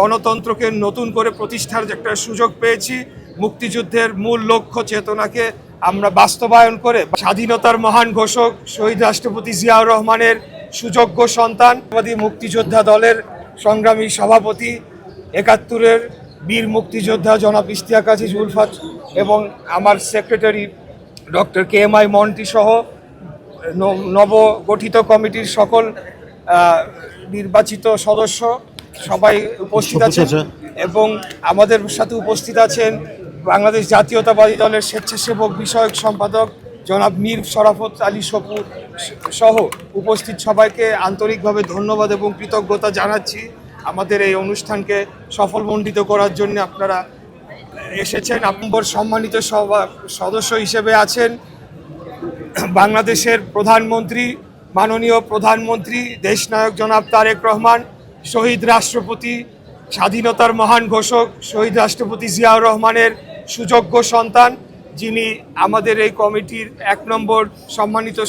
গণতন্ত্রকে নতুন করে প্রতিষ্ঠার একটা সুযোগ পেয়েছি। মুক্তিযুদ্ধের মূল লক্ষ্য চেতনাকে আমরা বাস্তবায়ন করে স্বাধীনতার মহান ঘোষক শহীদ রাষ্ট্রপতি জিয়াউর রহমানের সুযোগ্য সন্তান মুক্তিযোদ্ধা দলের সংগ্রামী সভাপতি ৭১-এর বীর মুক্তিযোদ্ধা জনাব ইশতিয়াক আজিজ উলফাত এবং আমার সেক্রেটারি ডক্টর KMI মন্টি সহ নবগঠিত কমিটির সকল নির্বাচিত সদস্য সবাই উপস্থিত আছেন এবং আমাদের সাথে উপস্থিত আছেন বাংলাদেশ জাতীয়তাবাদী দলের স্বেচ্ছাসেবক বিষয়ক সম্পাদক জনাব মীর শরাফত আলী সপু সহ উপস্থিত সবাইকে আন্তরিকভাবে ধন্যবাদ এবং কৃতজ্ঞতা জানাচ্ছি। আমাদের এই অনুষ্ঠানকে সফলমণ্ডিত করার জন্য আপনারা এসেছেন। আপনার সম্মানিত সদস্য হিসেবে আছেন বাংলাদেশের প্রধানমন্ত্রী, মাননীয় প্রধানমন্ত্রী দেশনায়ক জনাব তারেক রহমান, শহীদ রাষ্ট্রপতি, স্বাধীনতার মহান ঘোষক শহীদ রাষ্ট্রপতি জিয়াউর রহমানের সুযোগ্য সন্তান, যিনি আমাদের এই কমিটির ১ নম্বর সম্মানিত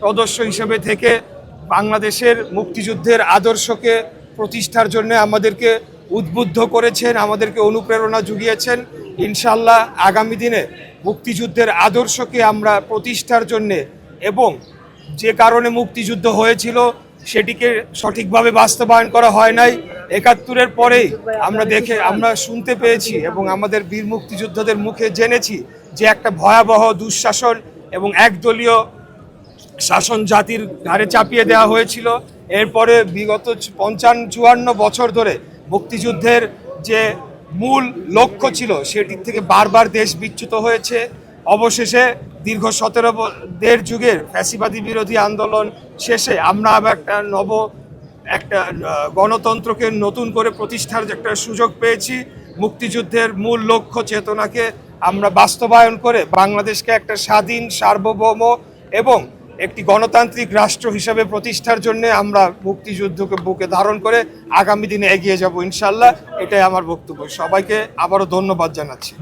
সদস্য হিসেবে থেকে বাংলাদেশের মুক্তিযুদ্ধের আদর্শকে প্রতিষ্ঠার জন্য আমাদেরকে উদ্বুদ্ধ করেছেন, আমাদেরকে অনুপ্রেরণা জুগিয়েছেন। ইনশাল্লাহ আগামী দিনে মুক্তিযুদ্ধের আদর্শকে আমরা প্রতিষ্ঠার জন্যে এবং যে কারণে মুক্তিযুদ্ধ হয়েছিল সেটিকে সঠিকভাবে বাস্তবায়ন করা হয় নাই। ৭১-এর পরেই আমরা শুনতে পেয়েছি এবং আমাদের বীর মুক্তিযোদ্ধাদের মুখে জেনেছি যে একটা ভয়াবহ দুঃশাসন এবং একদলীয় শাসন জাতির ঘাড়ে চাপিয়ে দেওয়া হয়েছিল। এরপরে বিগত ৫৫-৫৪ বছর ধরে মুক্তিযুদ্ধের যে মূল লক্ষ্য ছিল সেটির থেকে বারবার দেশ বিচ্যুত হয়েছে। অবশেষে দীর্ঘ ১৭ যুগের ফ্যাসিবাদী বিরোধী আন্দোলন শেষে আমরা আবার একটা গণতন্ত্রকে নতুন করে প্রতিষ্ঠার একটা সুযোগ পেয়েছি। মুক্তিযুদ্ধের মূল লক্ষ্য চেতনাকে আমরা বাস্তবায়ন করে বাংলাদেশকে একটা স্বাধীন, সার্বভৌম এবং একটি গণতান্ত্রিক রাষ্ট্র হিসেবে প্রতিষ্ঠার জন্য আমরা মুক্তিযুদ্ধকে বুকে ধারণ করে আগামী দিনে এগিয়ে যাব ইনশাল্লাহ। এটাই আমার বক্তব্য। সবাইকে আবারও ধন্যবাদ জানাচ্ছি।